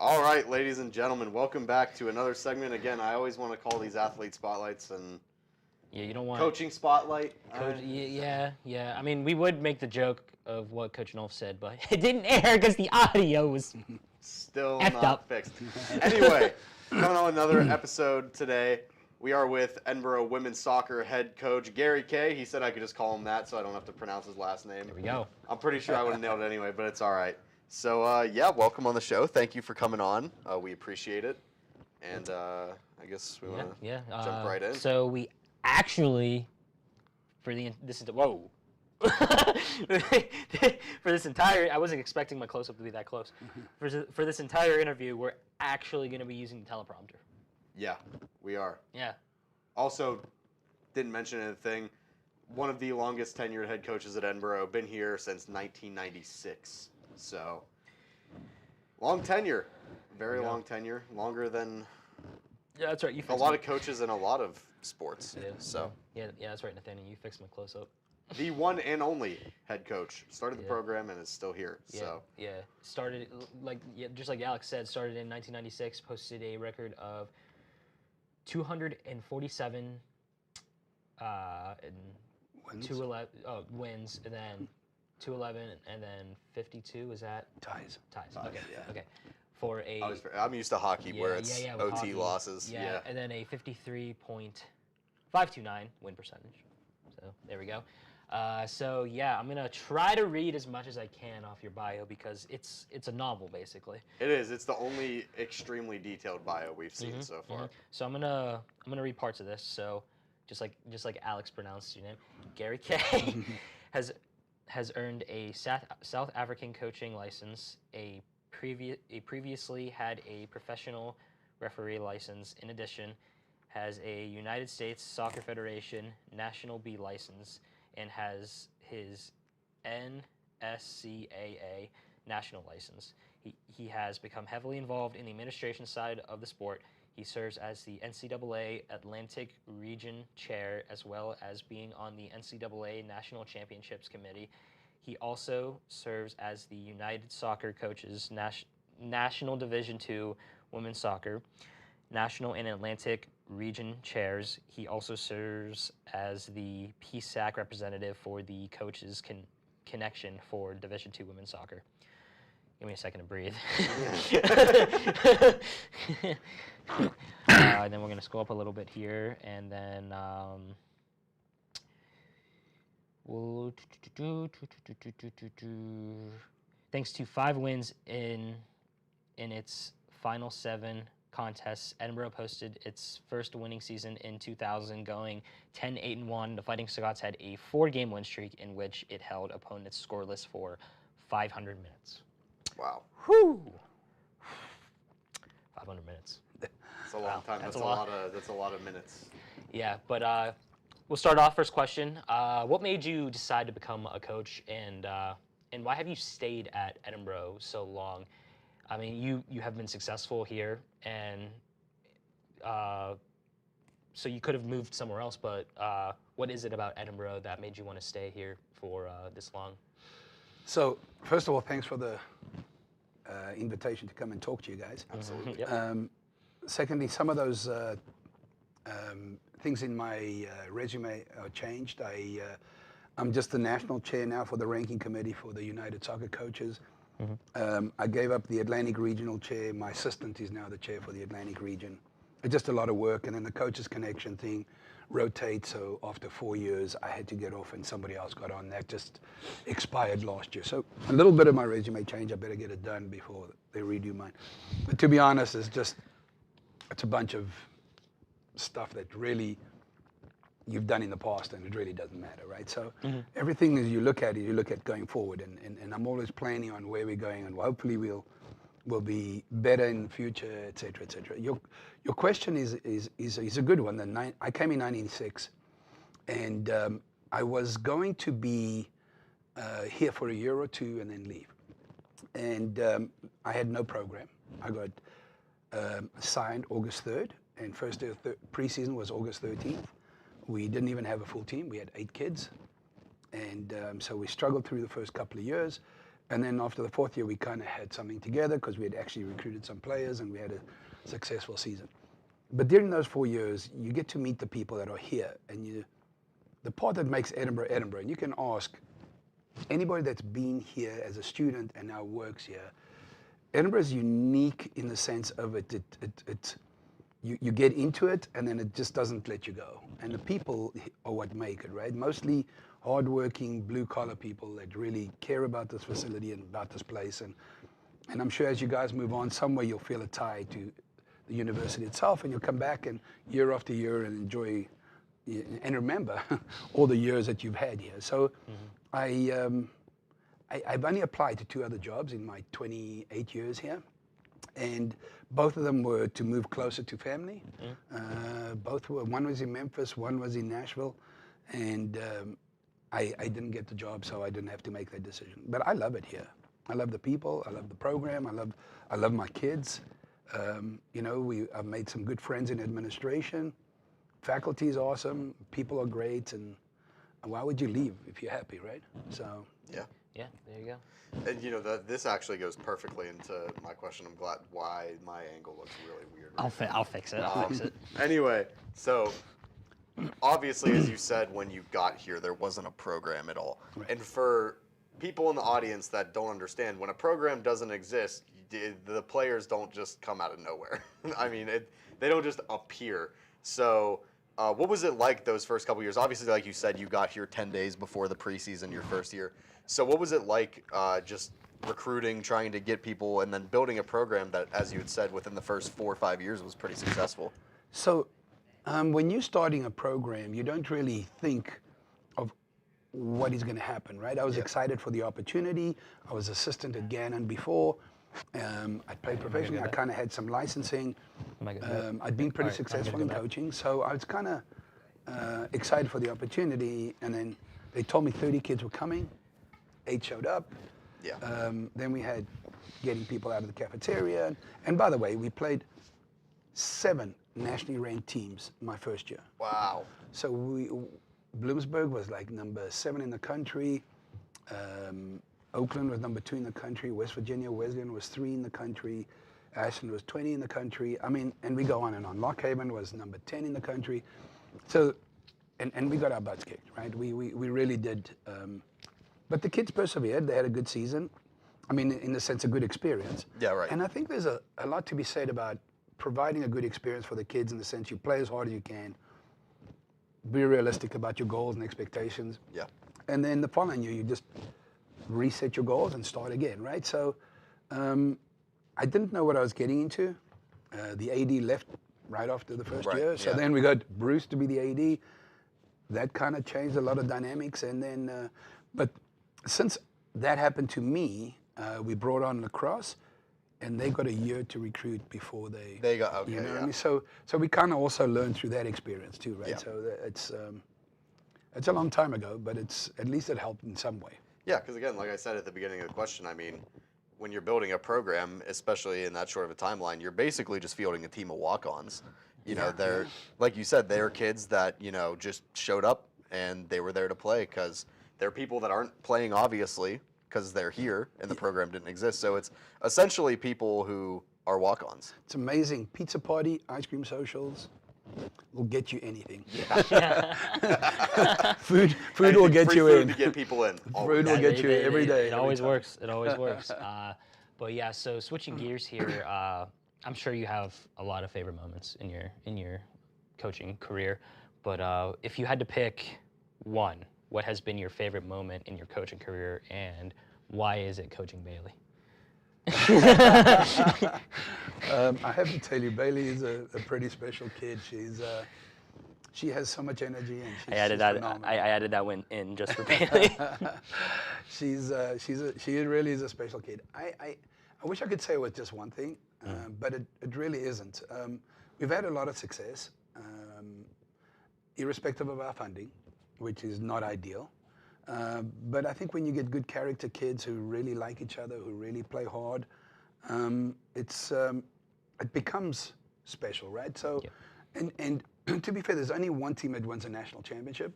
All right, ladies and gentlemen, welcome back to another segment. Again, I always want to call these athlete spotlights and Yeah, you don't want coaching spotlight. Coach. Yeah. I mean, we would make the joke of what Coach Nolf said, but it didn't air because the audio was Still effed not up. fixed. Anyway, coming on another episode today, we are with Edinboro women's soccer head coach Gary Kay. He said I could just call him that, so I don't have to pronounce his last name. There we go. I'm pretty sure I would have nailed it anyway, but it's all right. So, yeah, welcome on the show. Thank you for coming on. We appreciate it. And I guess we want to jump right in. So we actually, whoa. For this entire, I wasn't expecting my close-up to be that close. For this entire interview, we're actually going to be using the teleprompter. Yeah, we are. Yeah. Also, didn't mention anything. One of the longest tenured head coaches at Edinboro, been here since 1996. So, long tenure. Very long tenure. Longer than Yeah, that's right. You a lot of coaches in a lot of sports. Yeah. So, Yeah, that's right, Nathaniel. You fixed my close-up. the one and only head coach. Started the program and is still here. Yeah, So, started just like Alex said, started in 1996, posted a record of 247 and 211 wins, and then 211, and then 52. Is that Ties. Okay. yeah. Okay. For a I'm used to hockey where it's with OT hockey. losses. Yeah, and then a 53.529 win percentage. So there we go. So yeah, I'm gonna try to read as much as I can off your bio because it's a novel basically. It is. It's the only extremely detailed bio we've seen so far. So I'm gonna read parts of this. So just like Alex pronounced your name, Gary Kay has earned a South African coaching license, previously had a professional referee license. In addition, has a United States Soccer Federation National B license and has his NSCAA national license. He has become heavily involved in the administration side of the sport. He serves as the NCAA Atlantic Region Chair, as well as being on the NCAA National Championships Committee. He also serves as the United Soccer Coaches National Division II Women's Soccer, National and Atlantic Region Chairs. He also serves as the PSAC representative for the Coaches Connection for Division II Women's Soccer. Give me a second to breathe. And then we're going to scroll up a little bit here, and then we'll thanks to 5 wins in its final 7 contests, Edinboro posted its first winning season in 2000, going 10-8-1. The Fighting Scots had a 4-game win streak in which it held opponents scoreless for 500 minutes. Wow. Whew! 500 minutes. That's a long time. That's a lot of minutes. Yeah, but we'll start off. First question: what made you decide to become a coach, and why have you stayed at Edinboro so long? I mean, you have been successful here, and so you could have moved somewhere else. But what is it about Edinboro that made you want to stay here for this long? So, first of all, thanks for the invitation to come and talk to you guys. Absolutely. Yep. Secondly, some of those things in my resume are changed. I'm just the national chair now for the ranking committee for the United Soccer Coaches. I gave up the Atlantic Regional chair. My assistant is now the chair for the Atlantic Region. It's just a lot of work, and then the Coaches Connection thing rotates. So after 4 years, I had to get off, and somebody else got on. That just expired last year. So a little bit of my resume changed. I better get it done before they redo mine. But to be honest, it's a bunch of stuff that really you've done in the past, and it really doesn't matter, right? So everything that you look at going forward, and I'm always planning on where we're going, and hopefully we'll be better in the future, et cetera, et cetera. Your question is a good one. I came in 1996, and I was going to be here for a year or two and then leave. And I had no program. I got signed August 3rd, and first day of preseason was August 13th. We didn't even have a full team. We had 8 kids. And so we struggled through the first couple of years. And then after the 4th year, we kind of had something together because we had actually recruited some players and we had a successful season. But during those 4 years, you get to meet the people that are here, and the part that makes Edinboro Edinboro. And you can ask anybody that's been here as a student and now works here. Edinboro is unique in the sense of you get into it and then it just doesn't let you go. And the people are what make it, right? Mostly hardworking, blue-collar people that really care about this facility and about this place. And I'm sure as you guys move on, somewhere you'll feel a tie to the university itself, and you'll come back and year after year and enjoy and remember all the years that you've had here. So I've only applied to 2 other jobs in my 28 years here. And both of them were to move closer to family. Both were, one was in Memphis, one was in Nashville. And I didn't get the job, so I didn't have to make that decision. But I love it here. I love the people, I love the program, I love my kids. You know, I've made some good friends in administration. Faculty is awesome, people are great, and why would you leave if you're happy, right? So yeah. Yeah, there you go. And you know, this actually goes perfectly into my question. I'm glad why my angle looks really weird. Right I'll fix it. I'll fix it. Anyway, so obviously, as you said, when you got here, there wasn't a program at all. Right. And for people in the audience that don't understand, when a program doesn't exist, the players don't just come out of nowhere. I mean, they don't just appear. So what was it like those first couple years? Obviously, like you said, you got here 10 days before the preseason your first year. So what was it like just recruiting, trying to get people, and then building a program that, as you had said, within the first 4 or 5 years was pretty successful? So when you're starting a program, you don't really think of what is going to happen, right? I was excited for the opportunity. I was assistant at Gannon before. I played professionally. I kind of had some licensing. I'd been pretty successful in coaching, so I was kind of excited for the opportunity. And then they told me 30 kids were coming. 8 showed up. Yeah. Then we had getting people out of the cafeteria. And by the way, we played 7 nationally ranked teams my first year. Wow. So Bloomsburg was like number 7 in the country. Oakland was number 2 in the country. West Virginia Wesleyan was 3 in the country. Ashland was 20 in the country. I mean, and we go on and on. Lock Haven was number 10 in the country. So, and we got our butts kicked, right? We really did. But the kids persevered. They had a good season. I mean, in the sense, a good experience. Yeah, right. And I think there's a lot to be said about providing a good experience for the kids in the sense you play as hard as you can. Be realistic about your goals and expectations. Yeah. And then the following year, you just reset your goals and start again, right? So I didn't know what I was getting into. The AD left right after the first year. So then we got Bruce to be the AD. That kind of changed a lot of dynamics. And then, but since that happened to me, we brought on lacrosse, and they got a year to recruit before they got, okay, you know what I mean? So we kind of also learned through that experience too, right? Yeah. So it's a long time ago, but at least it helped in some way. Yeah, because again, like I said at the beginning of the question, I mean, when you're building a program, especially in that short of a timeline, you're basically just fielding a team of walk-ons. You know, they're, like you said, they're kids that, you know, just showed up and they were there to play because they're people that aren't playing, obviously, because they're here and the program didn't exist. So it's essentially people who are walk-ons. It's amazing. Pizza party, ice cream socials will get you anything. Yeah. Food will get you in. To get people in. Food will get you in every day. It always works. It always works. But yeah, so switching gears here, I'm sure you have a lot of favorite moments in your coaching career. But if you had to pick one, what has been your favorite moment in your coaching career, and why is it coaching Bailey? I have to tell you, Bailey is a pretty special kid. She has so much energy, and she's phenomenal. I added that one in just for Bailey. She really is a special kid. I wish I could say it was just one thing, but it really isn't. We've had a lot of success, irrespective of our funding, which is not ideal. But I think when you get good character kids who really like each other, who really play hard, it becomes special, right? So, and to be fair, there's only one team that wins a national championship,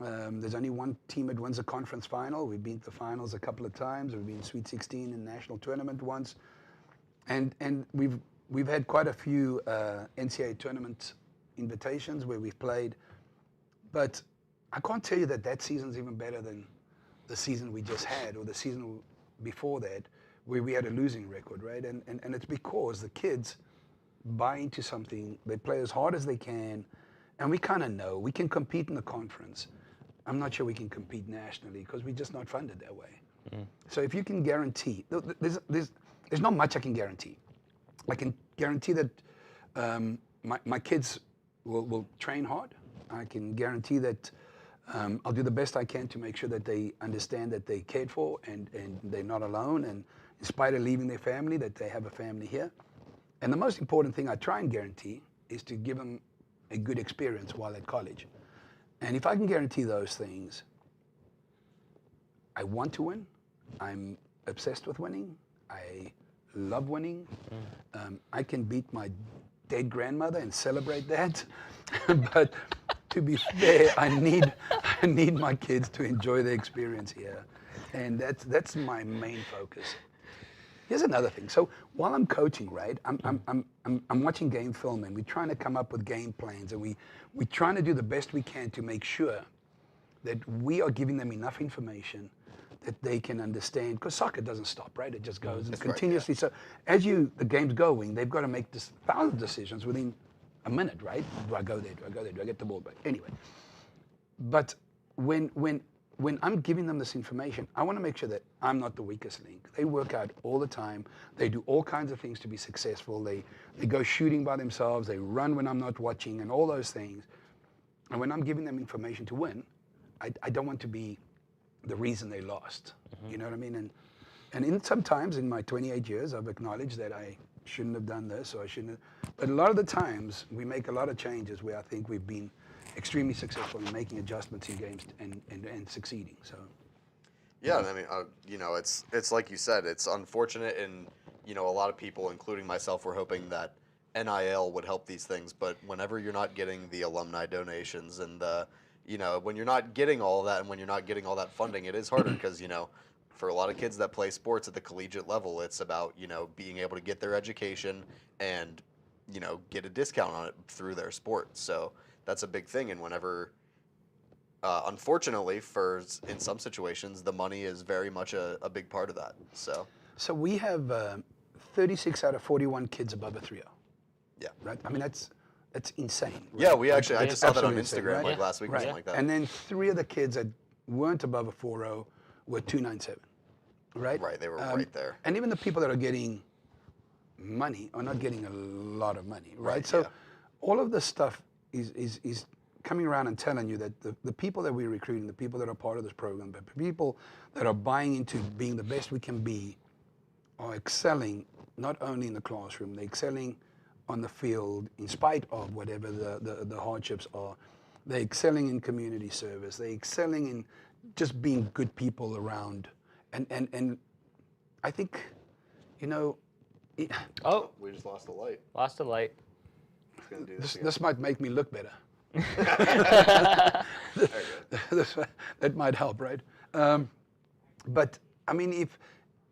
There's only one team that wins a conference final. We've been to the finals a couple of times. We've been Sweet 16 in national tournament once, and we've had quite a few NCAA tournament invitations where we've played. But I can't tell you that season's even better than the season we just had or the season before that, where we had a losing record, right? And it's because the kids buy into something. They play as hard as they can, and we kind of know we can compete in the conference. I'm not sure we can compete nationally because we're just not funded that way. Mm. So if you can guarantee, there's not much I can guarantee. I can guarantee that my kids will train hard. I can guarantee that I'll do the best I can to make sure that they understand that they're cared for and they're not alone, and in spite of leaving their family, that they have a family here. And the most important thing I try and guarantee is to give them a good experience while at college. And if I can guarantee those things, I want to win. I'm obsessed with winning. I love winning. I can beat my dead grandmother and celebrate that. But to be fair, I need my kids to enjoy the experience here, and that's my main focus. Here's another thing. So while I'm coaching, right, I'm watching game film, and we're trying to come up with game plans, and we're trying to do the best we can to make sure that we are giving them enough information that they can understand, because soccer doesn't stop, right? It just goes and continuously. Right, yeah. So as the game's going, they've got to make thousands of decisions within a minute, right? Do I go there? Do I go there? Do I get the ball back? Anyway, but when I'm giving them this information, I want to make sure that I'm not the weakest link. They work out all the time. They do all kinds of things to be successful. They go shooting by themselves. They run when I'm not watching, and all those things. And when I'm giving them information to win, I don't want to be the reason they lost. Mm-hmm. You know what I mean? And sometimes in my 28 years, I've acknowledged that I shouldn't have done this, or I shouldn't have. But a lot of the times, we make a lot of changes where I think we've been extremely successful in making adjustments in games and succeeding. So, yeah, I mean, it's like you said, it's unfortunate, and a lot of people, including myself, were hoping that NIL would help these things. But whenever you're not getting the alumni donations and the, when you're not getting all of that, and when you're not getting all that funding, it is harder because for a lot of kids that play sports at the collegiate level, it's about being able to get their education and get a discount on it through their sport. So that's a big thing. And whenever, unfortunately, in some situations, the money is very much a big part of that. So we have 36 out of 41 kids above a 3.0. Yeah. Right. I mean that's insane. Right? Yeah, I just saw that on Instagram right? last week or something like that. And then 3 of the kids that weren't above a 4.0 were 2.97. Right. Right. They were right there. And even the people that are getting money are not getting a lot of money. Right. So all of this stuff is coming around and telling you that the people that we're recruiting, the people that are part of this program, but the people that are buying into being the best we can be, are excelling not only in the classroom, they're excelling on the field in spite of whatever the hardships are. They're excelling in community service. They're excelling in just being good people around. And I think, we just lost the light. Lost the light. This might make me look better. That might help, right? But I mean, if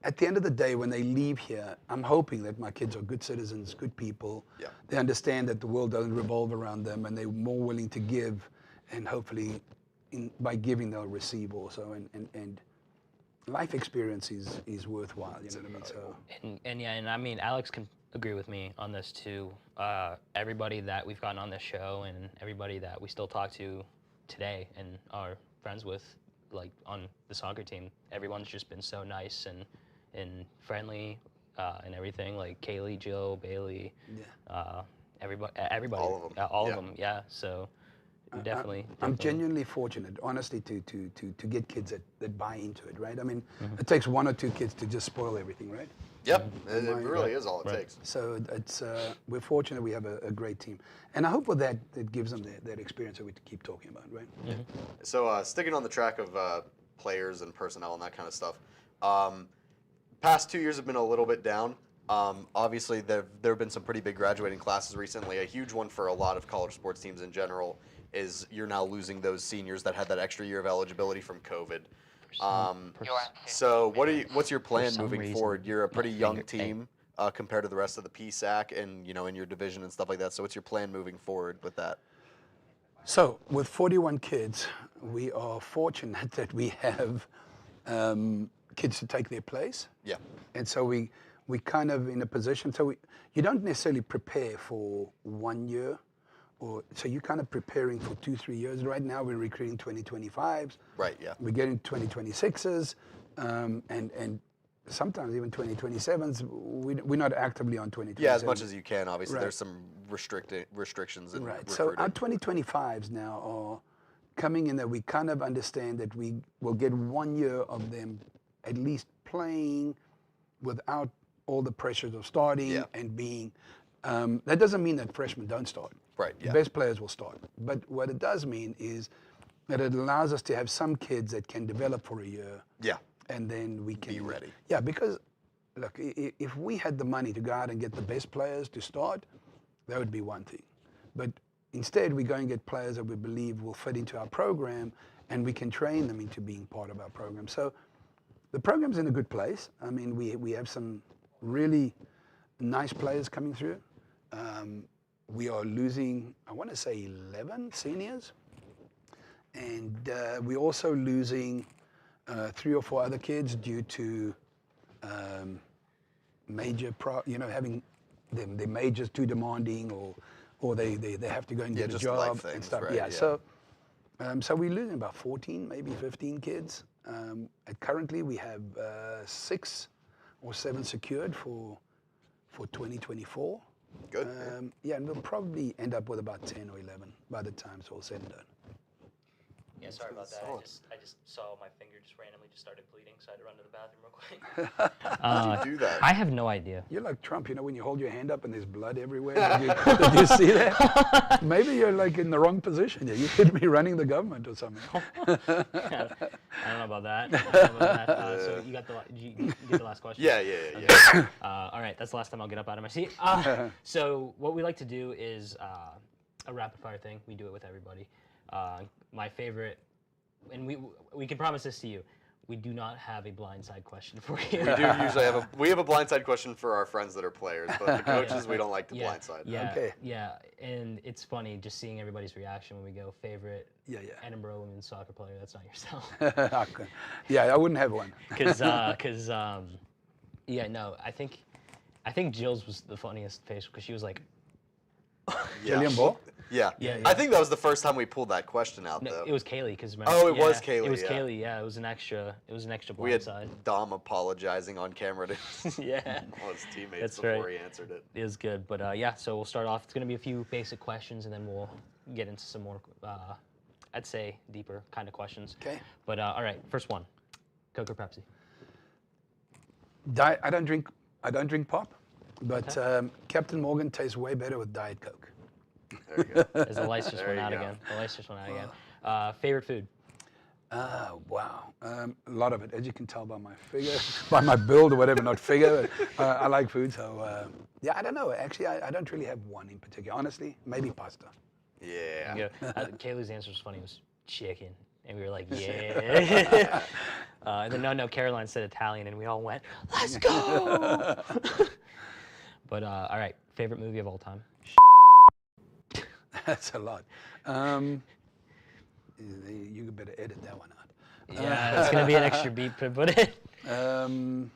at the end of the day, when they leave here, I'm hoping that my kids are good citizens, good people. Yeah. They understand that the world doesn't revolve around them, and they're more willing to give, and hopefully, by giving, they'll receive also. And life experience is worthwhile. You know what I mean? So. And I mean, Alex can agree with me on this too. Everybody that we've gotten on this show and everybody that we still talk to today and are friends with, like on the soccer team, everyone's just been so nice and friendly and everything. Like Kaylee, Jill, Bailey, everybody, all of them. Yeah. So definitely. I'm genuinely fortunate, honestly, to get kids that buy into it. Right. I mean, it takes 1 or 2 kids to just spoil everything. Right. Yep, it really is all it takes. So it's we're fortunate we have a great team, and I hope with that it gives them that experience that we keep talking about, right? Mm-hmm. So sticking on the track of players and personnel and that kind of stuff, past 2 years have been a little bit down, Obviously, there have been some pretty big graduating classes recently. A huge one for a lot of college sports teams in general is you're now losing those seniors that had that extra year of eligibility from COVID. So what's your plan moving forward? You're a pretty young team compared to the rest of the PSAC and in your division and stuff like that. So what's your plan moving forward with that? So with 41 kids, we are fortunate that we have kids to take their place. Yeah. And so we kind of in a position, so you don't necessarily prepare for 1 year, so you're kind of preparing for 2-3 years. Right now we're recruiting 2025s. Right, yeah. We're getting 2026s, and sometimes even 2027s. We're not actively on 2027s. Yeah, as much as you can. Obviously, Right. there's some restrictions in Right. recruiting. So our 2025s now are coming in that we kind of understand that we will get 1 year of them at least playing without all the pressures of starting and being. That doesn't mean that freshmen don't start. Right. Yeah. The best players will start. But what it does mean is that it allows us to have some kids that can develop for a year. Yeah. And then we can Be ready. Yeah, because look, if we had the money to go out and get the best players to start, that would be one thing. But instead, we go and get players that we believe will fit into our program, and we can train them into being part of our program. So the program's in a good place. I mean, we have some really nice players coming through. We are losing, I want to say 11 seniors. And we're also losing 3 or 4 other kids due to major, having their majors too demanding, or they have to go and get a job and stuff. Right, yeah. So we're losing about 14, maybe 15 kids. Currently, we have 6 or 7 secured for 2024. Good. Yeah, and we'll probably end up with about 10 or 11 by the time it's all said and done. Yeah, sorry about that. Solid. I just saw my finger just randomly just started bleeding, so I had to run to the bathroom real quick. How'd you do that? I have no idea. You're like Trump, when you hold your hand up and there's blood everywhere. Did you see that? Maybe you're like in the wrong position. Yeah, you could be running the government or something. I don't know about that. So you got you get the last question? Yeah. Okay. All right, that's the last time I'll get up out of my seat. So what we like to do is a rapid fire thing. We do it with everybody. My favorite, and we can promise this to you, we do not have a blindside question for you. We do usually have a blindside question for our friends that are players, but the coaches we don't like to blindside. Yeah, Okay. yeah, and it's funny just seeing everybody's reaction when we go favorite Edinboro women's soccer player. That's not yourself. Yeah, I wouldn't have one. Because no, I think Jill's was the funniest face because she was like, Jillian Ball? Yeah. I think that was the first time we pulled that question out, no, though. it was Kaylee because was Kaylee. It was yeah. Kaylee. Yeah, it was an extra We had blindside. Dom apologizing on camera to Yeah, all his teammates That's before right. he answered it. it was good. But yeah, so we'll start off. It's gonna be a few basic questions, and then we'll get into some more, I'd say, deeper kind of questions. Okay. But all right, first one, Coke or Pepsi? I don't drink pop, but Captain Morgan tastes way better with Diet Coke. There you go. As the lights just went out again. The lights just went out again. Favorite food? Wow. A lot of it, as you can tell by my figure, by my build or whatever, not figure. I like food, so yeah, I don't know. Actually, I don't really have one in particular. Honestly, maybe pasta. Yeah. Kaylee's answer was funny. It was chicken. And we were like, yeah. And then no, Caroline said Italian, and we all went, let's go. But all right, favorite movie of all time? That's a lot. You better edit that one out. Yeah, it's gonna be an extra beat to put it. Let me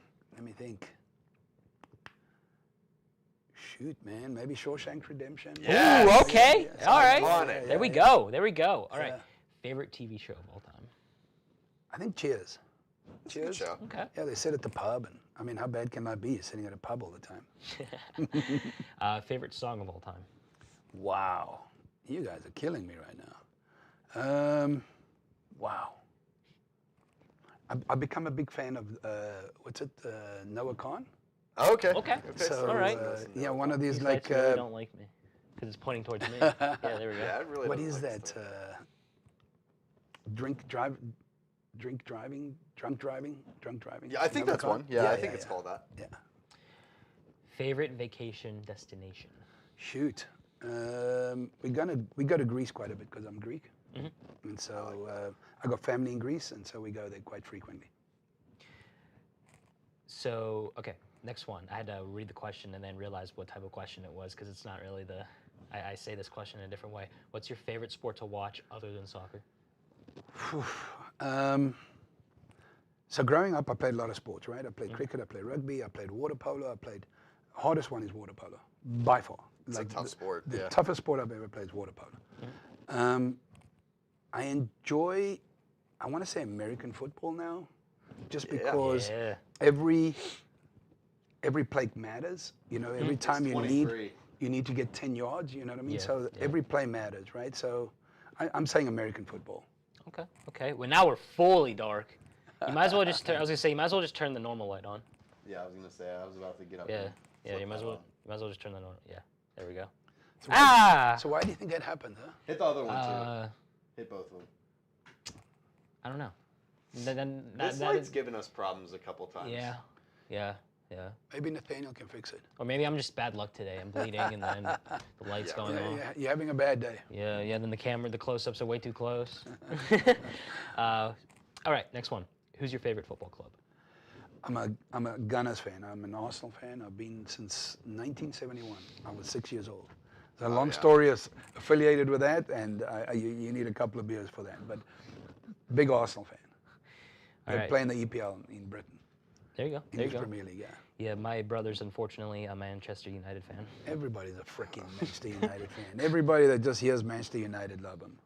think. Shoot, man, maybe Shawshank Redemption. Yes. Ooh, okay. Yes, All right. iconic. There we go. There we go. All right. Yeah. Favorite TV show of all time? I think Cheers. It's a good show. Okay. Yeah, they sit at the pub, and I mean, how bad can that be? Sitting at a pub all the time. Favorite song of all time? Wow, you guys are killing me right now. Wow. I've become a big fan of Noah Khan. Oh, okay. Okay. So, all right. yeah, one of these These like. lights really don't like me because it's pointing towards me. Yeah, there we go. Yeah, I really What don't is like that? stuff. Drunk driving. Yeah, Yeah, I think Noah that's Khan? one. Yeah, I think it's called that. Yeah. Favorite vacation destination? Shoot. We go to Greece quite a bit because I'm Greek. And so I got family in Greece, and so we go there quite frequently. So, okay, next one. I had to read the question and then realize what type of question it was because it's not really the... I say this question in a different way. What's your favorite sport to watch other than soccer? So growing up, I played a lot of sports, right? I played cricket, I played rugby, I played water polo, hardest one is water polo, by far. It's a tough sport, The yeah. toughest sport I've ever played is water polo. I enjoy, I want to say American football now, just because every play matters. You know, every time you need to get 10 yards, you know what I mean? So every play matters, right? So I'm saying American football. Okay. Well, now we're fully dark. You might as well just turn, I was going to say, you might as well just turn the normal light on. Yeah, I was going to say, I was about to get up. Yeah, you might as well just turn the normal, there we go. So why do you think that happened, huh? Hit the other one, too. Hit both of them. I don't know. This light's given us problems a couple times. Yeah. Maybe Nathaniel can fix it. Or maybe I'm just bad luck today. I'm bleeding and then the light's going on. Yeah, you're having a bad day. Yeah, then the close-ups are way too close. All right, next one. Who's your favorite football club? I'm a Gunners fan. I'm an Arsenal fan. I've been since 1971. I was 6 years old. It's a long story affiliated with that, and you need a couple of beers for that. But big Arsenal fan. They play in the EPL in Britain. There you go. English Premier League, Yeah, my brother's unfortunately a Manchester United fan. Everybody's a freaking Manchester United fan. Everybody that just hears Manchester United love them.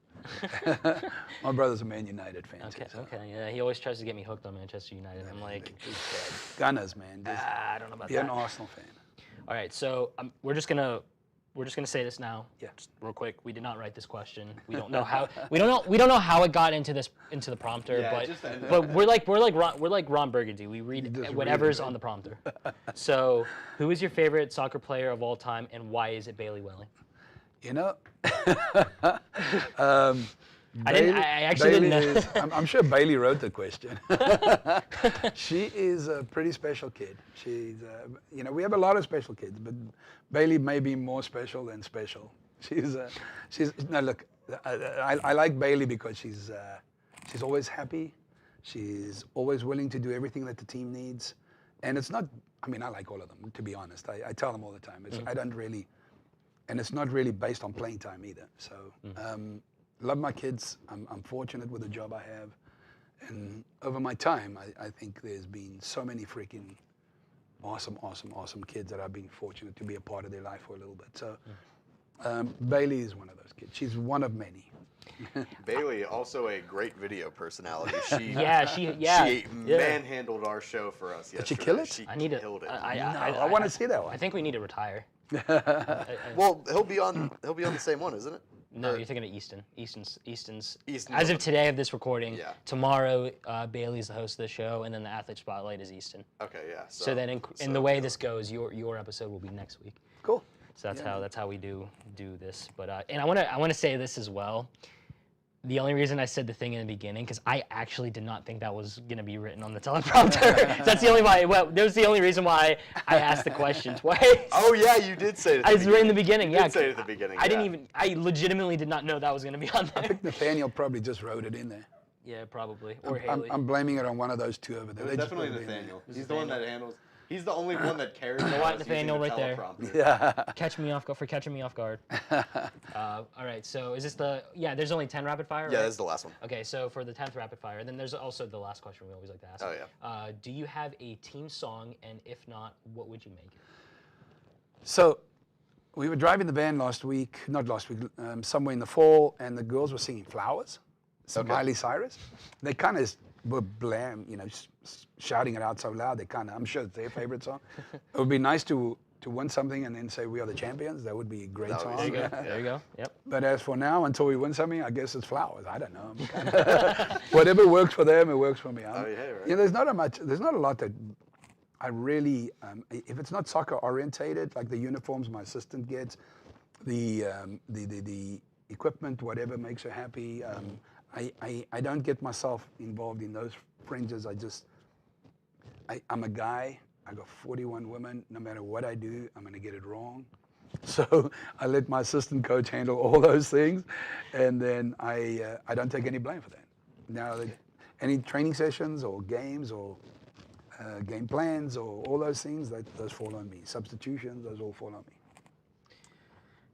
My brother's a Man United fan too. Okay, yeah. He always tries to get me hooked on Manchester United. I'm like... Gunners, man. I don't know about that. You're an Arsenal fan. All right, so we're just gonna say this now. Yeah. Just real quick. We did not write this question. We don't know how. We don't know how it got into the prompter. Yeah, but we're like Ron Burgundy. We read whatever's on the prompter. So, who is your favorite soccer player of all time, and why is it Bailey Welling? You know, I actually didn't know. I'm sure Bailey wrote the question. She is a pretty special kid. She's, we have a lot of special kids, but Bailey may be more special than special. Look, I like Bailey because she's always happy. She's always willing to do everything that the team needs. And it's not, I like all of them, to be honest. I tell them all the time. I don't really, and it's not really based on playing time either. So, love my kids. I'm fortunate with the job I have. And over my time, I think there's been so many freaking awesome kids that I've been fortunate to be a part of their life for a little bit. So Bailey is one of those kids. She's one of many. Bailey, also a great video personality. She manhandled our show for us yesterday. Did she kill it? She killed it. I want to see that one. I think we need to retire. Well, he'll be on the same one, isn't it? No, you're thinking of Easton. Easton's. As of today of this recording, tomorrow Bailey's the host of the show, and then the Athlete Spotlight is Easton. Okay, yeah. So then, in the way this goes, your episode will be next week. Cool. So that's how we do this. But and I want to say this as well. The only reason I said the thing in the beginning, because I actually did not think that was going to be written on the teleprompter. That's the only why. Well, that was the only reason why I asked the question twice. Oh yeah, you did say it. I was right in the beginning. You did say it at the beginning. I legitimately did not know that was going to be on there. I think Nathaniel probably just wrote it in there. Yeah, probably. Or Haley. I'm blaming it on one of those two over there. It was definitely Nathaniel. He's the one that handles. He's the only one that cares. You know what, Nathaniel, right there. Yeah. Catching me off guard. All right, so is this there's only 10 rapid fire, right? Yeah, this is the last one. Okay, so for the 10th rapid fire, then there's also the last question we always like to ask. Oh, yeah. Do you have a team song, and if not, what would you make it? So, we were driving the van somewhere in the fall, and the girls were singing Flowers, Miley Cyrus. They kind of were shouting it out so loud. I'm sure it's their favorite song. It would be nice to win something and then say we are the champions. That would be a great song. There you go. Yep. But as for now, until we win something, I guess it's Flowers. I don't know. Whatever works for them, it works for me. Right. There's not a lot that I really, if it's not soccer orientated, like the uniforms my assistant gets, the equipment, whatever makes her happy. I don't get myself involved in those fringes. I'm a guy. I got 41 women. No matter what I do, I'm going to get it wrong. So I let my assistant coach handle all those things, and then I don't take any blame for that. Now, any training sessions or games or game plans or all those things, those fall on me. Substitutions, those all fall on me.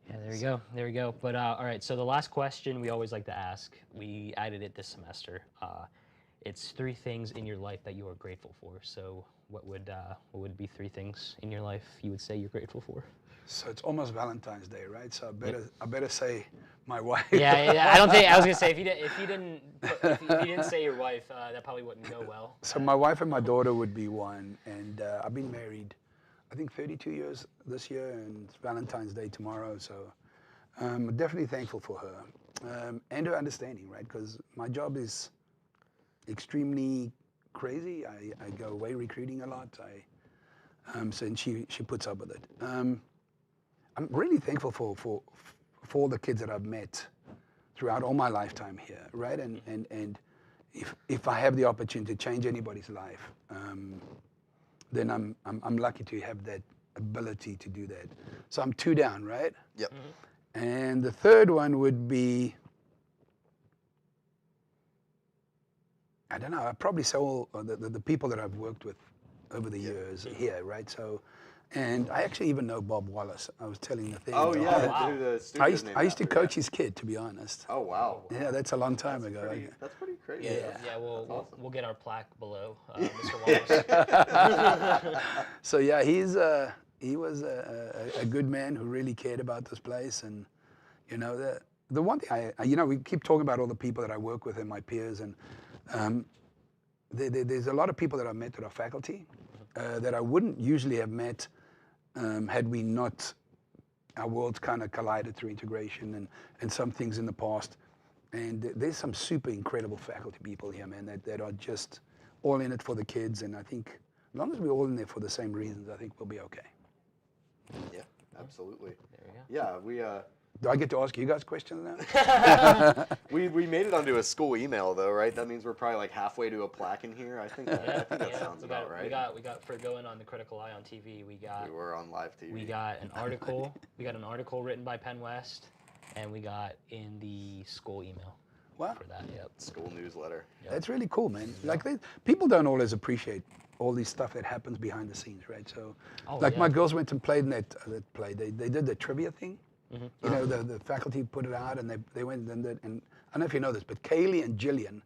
Yeah, there we go. There we go. But all right, so the last question we always like to ask, we added it this semester. It's 3 things in your life that you are grateful for. So what would be 3 things in your life you would say you're grateful for? So it's almost Valentine's Day, right? So I better say my wife. Yeah, I don't think I was gonna say if you didn't say your wife, that probably wouldn't go well. So my wife and my daughter would be one, and I've been married, I think 32 years this year, and it's Valentine's Day tomorrow. So I'm definitely thankful for her and her understanding, right? Because my job is extremely crazy. I go away recruiting a lot. So and she puts up with it. I'm really thankful for all the kids that I've met throughout all my lifetime here, right? And if I have the opportunity to change anybody's life, then I'm lucky to have that ability to do that. So I'm 2 down, right? Yep. Mm-hmm. And the third one would be, I don't know, I'd probably say all the people that I've worked with over the years here, right? So, and I actually even know Bob Wallace. I was telling the thing. Oh, yeah. wow. The I student used to name coach after, his kid, to be honest. yeah. Oh, wow. Yeah, that's a long time ago. That's pretty crazy. Yeah, That's awesome. we'll get our plaque below, Mr. Wallace. So yeah, he was a good man who really cared about this place, and you know the one thing we keep talking about all the people that I work with and my peers, and there's a lot of people that I've met that are faculty that I wouldn't usually have met had we not our worlds kind of collided through integration and some things in the past. And there's some super incredible faculty people here, man, that are just all in it for the kids. And I think as long as we're all in there for the same reasons, I think we'll be okay. Yeah, absolutely. There we go. Yeah, we Do I get to ask you guys questions now? we made it onto a school email though, right? That means we're probably like halfway to a plaque in here. I think that sounds about right. We got for going on the Critical Eye on TV. We were on live TV. We got an article. We got an article written by Penn West, and we got in the school email. Wow. For that, yep. School newsletter. Yep. That's really cool, man. Like people don't always appreciate all these stuff that happens behind the scenes, right? So, my girls went and played in that play. They did the trivia thing. Mm-hmm. You know, the faculty put it out, and they went and did. And I don't know if you know this, but Kaylee and Jillian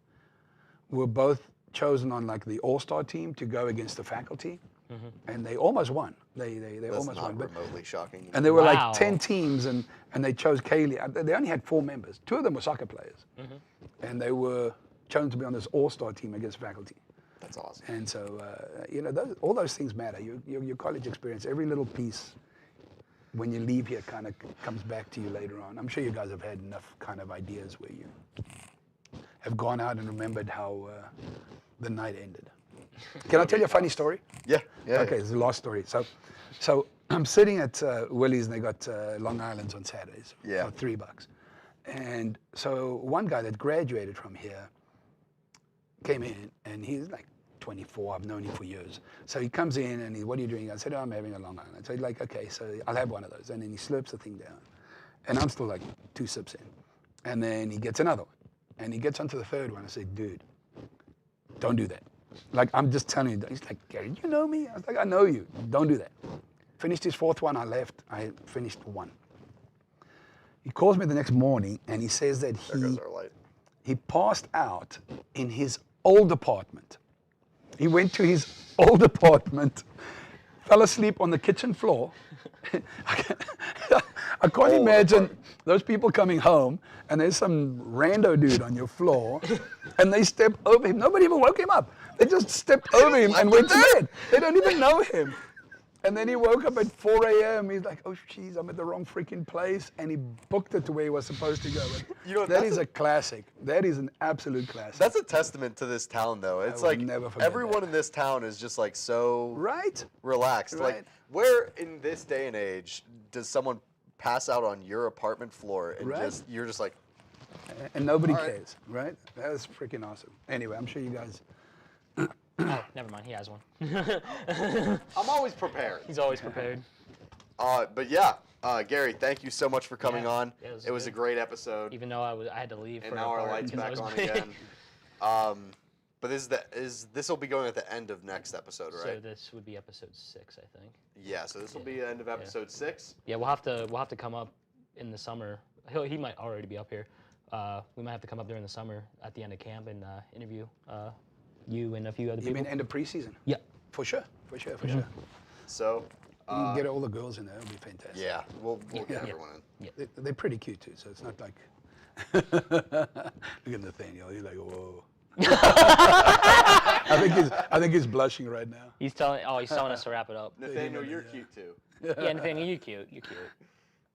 were both chosen on like the all-star team to go against the faculty, and they almost won. They almost won. That's not remotely shocking. And there were like 10 teams, and they chose Kaylee. They only had 4 members. 2 of them were soccer players, and they were chosen to be on this all-star team against faculty. That's awesome. And so, all those things matter. Your college experience, every little piece, when you leave here, kind of comes back to you later on. I'm sure you guys have had enough kind of ideas where you have gone out and remembered how the night ended. Can I tell you a funny story? Yeah. Okay, it's the last story. So I'm sitting at Willie's, and they got Long Island's on Saturdays for $3. And so one guy that graduated from here came in, and he's like 24. I've known him for years. So he comes in, and what are you doing? I said, I'm having a Long Island. So he's like, okay, so I'll have one of those. And then he slurps the thing down. And I'm still like 2 sips in. And then he gets another one. And he gets onto the third one. I said, dude, don't do that. Like, I'm just telling you. He's like, Gary, you know me? I was like, I know you. Don't do that. Finished his 4th one. I left. I finished 1. He calls me the next morning, and he says that he passed out in his old apartment. He went to his old apartment, fell asleep on the kitchen floor. I can't imagine those people coming home, and there's some rando dude on your floor, and they step over him. Nobody even woke him up. They just stepped over him and went to bed. They don't even know him. And then he woke up at 4 a.m. He's like, oh, jeez, I'm at the wrong freaking place. And he booked it to where he was supposed to go. That is a classic. That is an absolute classic. That's a testament to this town, though. It's like everyone in this town is just like so relaxed. Right. Like, where in this day and age does someone pass out on your apartment floor and you're just like... And nobody cares, right? That is freaking awesome. Anyway, I'm sure you guys Oh, never mind. He has one. I'm always prepared. He's always prepared. But yeah, Gary, thank you so much for coming Yeah. on. Yeah, it was a great episode. Even though I had to leave. And for now a our part lights because I back was on playing. again. But this will be going at the end of next episode, right? So this would be episode 6, I think. Yeah. So this will be the end of episode 6. Yeah, we'll have to come up in the summer. He might already be up here. We might have to come up during the summer at the end of camp and interview you and a few other You people. mean end of preseason? Yeah. For sure. Sure. So. You can get all the girls in there. It'll be fantastic. Yeah, we'll get everyone in. Yeah. They're pretty cute too, so it's not like. Look at Nathaniel. He's like, whoa. I think he's blushing right now. He's telling us to wrap it up. Nathaniel, you're cute too. Yeah, Nathaniel, you're cute. You're cute.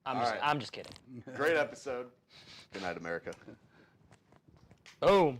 I'm just kidding. Great episode. Good night, America. Boom.